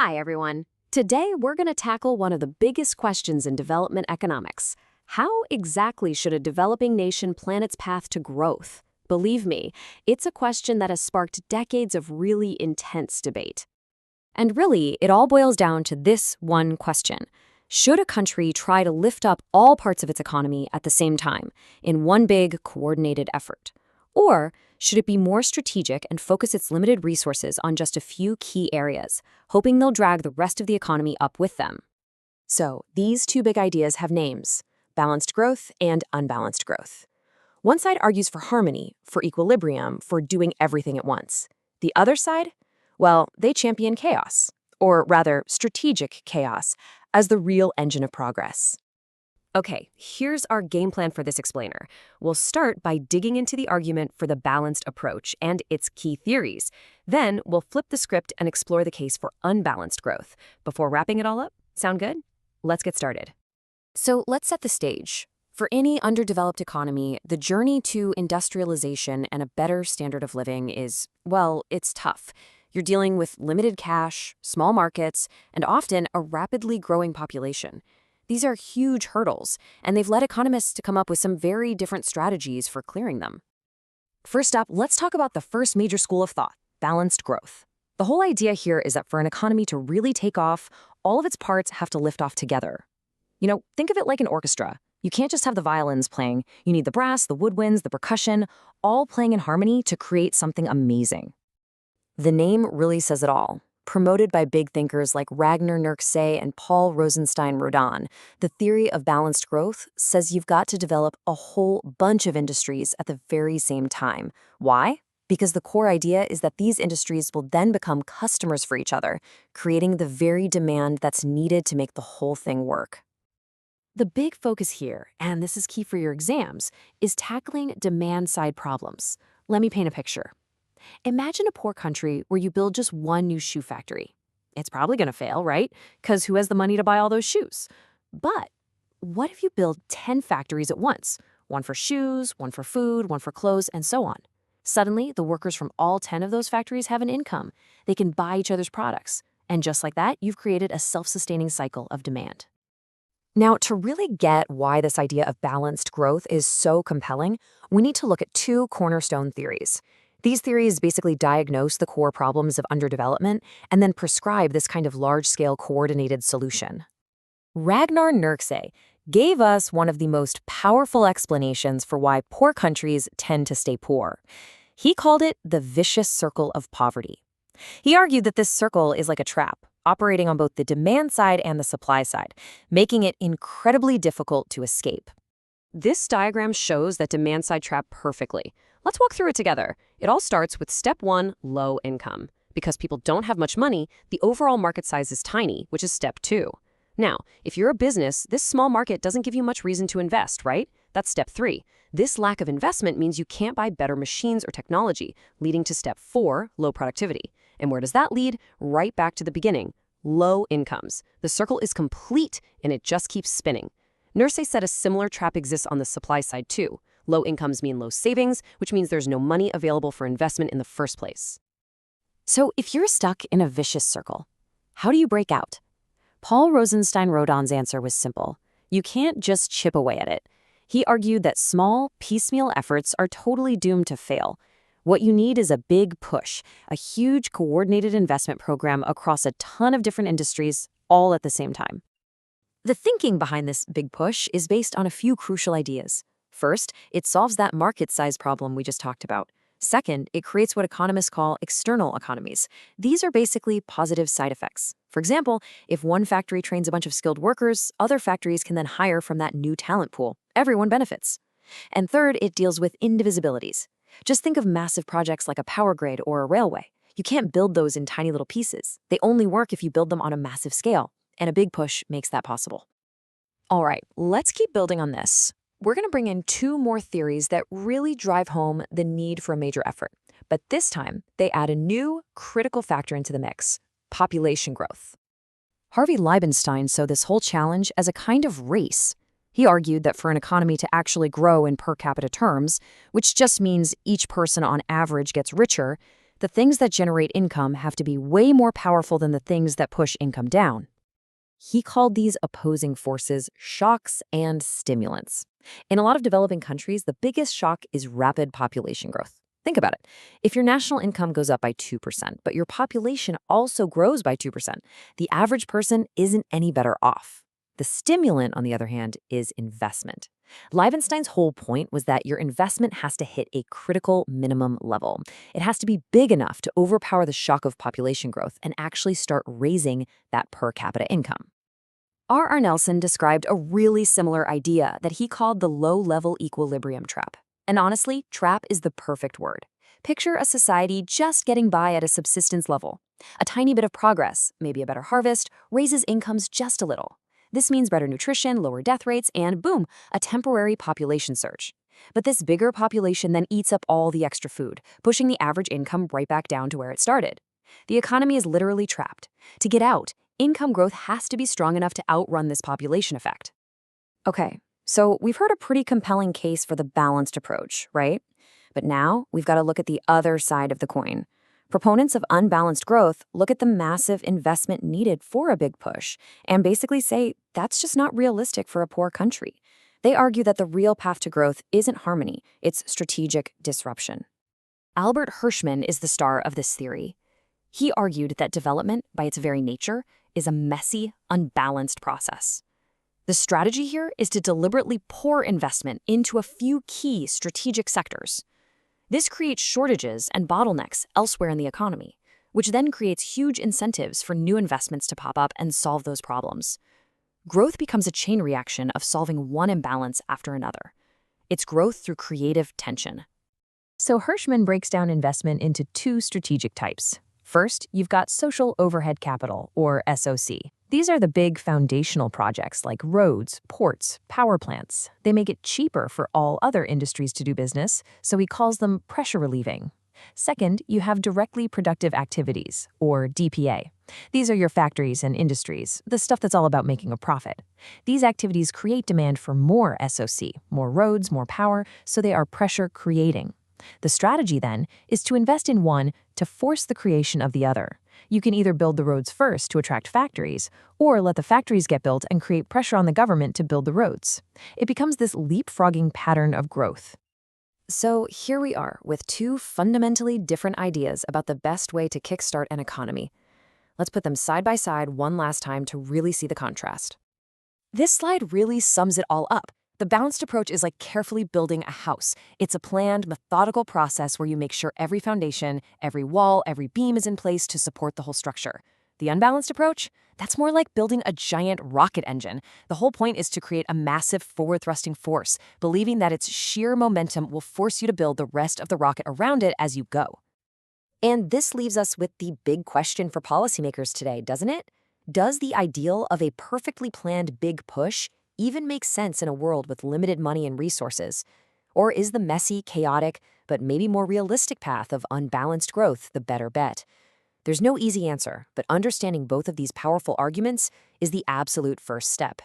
Hi, everyone. Today, we're going to tackle one of the biggest questions in development economics. How exactly should a developing nation plan its path to growth? Believe me, it's a question that has sparked decades of really intense debate. And really, it all boils down to this one question. Should a country try to lift up all parts of its economy at the same time, in one big, coordinated effort? Or should it be more strategic and focus its limited resources on just a few key areas, hoping they'll drag the rest of the economy up with them? So, these two big ideas have names: balanced growth and unbalanced growth. One side argues for harmony, for equilibrium, for doing everything at once. The other side? Well, they champion chaos, or rather, strategic chaos, as the real engine of progress. Okay, here's our game plan for this explainer. We'll start by digging into the argument for the balanced approach and its key theories. Then we'll flip the script and explore the case for unbalanced growth. Before wrapping it all up, sound good? Let's get started. So let's set the stage. For any underdeveloped economy, the journey to industrialization and a better standard of living is, well, it's tough. You're dealing with limited cash, small markets, and often a rapidly growing population. These are huge hurdles, and they've led economists to come up with some very different strategies for clearing them. First up, let's talk about the first major school of thought, balanced growth. The whole idea here is that for an economy to really take off, all of its parts have to lift off together. Think of it like an orchestra. You can't just have the violins playing. You need the brass, the woodwinds, the percussion, all playing in harmony to create something amazing. The name really says it all. Promoted by big thinkers like Ragnar Nurkse and Rosenstein Rodan, the theory of balanced growth says you've got to develop a whole bunch of industries at the very same time. Why? Because the core idea is that these industries will then become customers for each other, creating the very demand that's needed to make the whole thing work. The big focus here, and this is key for your exams, is tackling demand-side problems. Let me paint a picture. Imagine a poor country where you build just one new shoe factory. It's probably going to fail, right? Because who has the money to buy all those shoes? But what if you build 10 factories at once? One for shoes, one for food, one for clothes, and so on. Suddenly, the workers from all 10 of those factories have an income. They can buy each other's products. And just like that, you've created a self-sustaining cycle of demand. Now, to really get why this idea of balanced growth is so compelling, we need to look at two cornerstone theories. These theories basically diagnose the core problems of underdevelopment and then prescribe this kind of large-scale coordinated solution. Ragnar Nurkse gave us one of the most powerful explanations for why poor countries tend to stay poor. He called it the vicious circle of poverty. He argued that this circle is like a trap, operating on both the demand side and the supply side, making it incredibly difficult to escape. This diagram shows that demand-side trap perfectly. Let's walk through it together. It all starts with step 1, low income. Because people don't have much money, the overall market size is tiny, which is step 2. Now, if you're a business, this small market doesn't give you much reason to invest, right? That's step 3. This lack of investment means you can't buy better machines or technology, leading to step 4, low productivity. And where does that lead? Right back to the beginning, low incomes. The circle is complete, and it just keeps spinning. Nurkse said a similar trap exists on the supply side too. Low incomes mean low savings, which means there's no money available for investment in the first place. So if you're stuck in a vicious circle, how do you break out? Rosenstein Rodan's answer was simple. You can't just chip away at it. He argued that small, piecemeal efforts are totally doomed to fail. What you need is a big push, a huge coordinated investment program across a ton of different industries, all at the same time. The thinking behind this big push is based on a few crucial ideas. First, it solves that market size problem we just talked about. Second, it creates what economists call external economies. These are basically positive side effects. For example, if one factory trains a bunch of skilled workers, other factories can then hire from that new talent pool. Everyone benefits. And third, it deals with indivisibilities. Just think of massive projects like a power grid or a railway. You can't build those in tiny little pieces. They only work if you build them on a massive scale. And a big push makes that possible. All right, let's keep building on this. We're going to bring in two more theories that really drive home the need for a major effort. But this time, they add a new, critical factor into the mix: population growth. Leibenstein saw this whole challenge as a kind of race. He argued that for an economy to actually grow in per capita terms, which just means each person on average gets richer, The things that generate income have to be way more powerful than the things that push income down. He called these opposing forces shocks and stimulants. In a lot of developing countries, the biggest shock is rapid population growth. Think about it. If your national income goes up by 2%, but your population also grows by 2%, the average person isn't any better off. The stimulant, on the other hand, is investment. Leibenstein's whole point was that your investment has to hit a critical minimum level. It has to be big enough to overpower the shock of population growth and actually start raising that per capita income. R. Nelson described a really similar idea that he called the low-level equilibrium trap. And honestly, trap is the perfect word. Picture a society just getting by at a subsistence level. A tiny bit of progress, maybe a better harvest, raises incomes just a little. This means better nutrition, lower death rates, and boom, a temporary population surge. But this bigger population then eats up all the extra food, pushing the average income right back down to where it started. The economy is literally trapped. To get out, income growth has to be strong enough to outrun this population effect. Okay, so we've heard a pretty compelling case for the balanced approach, right? But now we've got to look at the other side of the coin. Proponents of unbalanced growth look at the massive investment needed for a big push and basically say that's just not realistic for a poor country. They argue that the real path to growth isn't harmony, it's strategic disruption. Albert Hirschman is the star of this theory. He argued that development, by its very nature, is a messy, unbalanced process. The strategy here is to deliberately pour investment into a few key strategic sectors. This creates shortages and bottlenecks elsewhere in the economy, which then creates huge incentives for new investments to pop up and solve those problems. Growth becomes a chain reaction of solving one imbalance after another. It's growth through creative tension. So Hirschman breaks down investment into two strategic types. First, you've got social overhead capital, or SOC. These are the big foundational projects like roads, ports, power plants. They make it cheaper for all other industries to do business, so he calls them pressure relieving. Second, you have directly productive activities, or DPA. These are your factories and industries, the stuff that's all about making a profit. These activities create demand for more SOC, more roads, more power, so they are pressure creating. The strategy, then, is to invest in one to force the creation of the other. You can either build the roads first to attract factories, or let the factories get built and create pressure on the government to build the roads. It becomes this leapfrogging pattern of growth. So here we are with two fundamentally different ideas about the best way to kickstart an economy. Let's put them side by side one last time to really see the contrast. This slide really sums it all up. The balanced approach is like carefully building a house. It's a planned, methodical process where you make sure every foundation, every wall, every beam is in place to support the whole structure. The unbalanced approach? That's more like building a giant rocket engine. The whole point is to create a massive forward-thrusting force, believing that its sheer momentum will force you to build the rest of the rocket around it as you go. And this leaves us with the big question for policymakers today, doesn't it? Does the ideal of a perfectly planned big push even make sense in a world with limited money and resources? Or is the messy, chaotic, but maybe more realistic path of unbalanced growth the better bet? There's no easy answer, but understanding both of these powerful arguments is the absolute first step.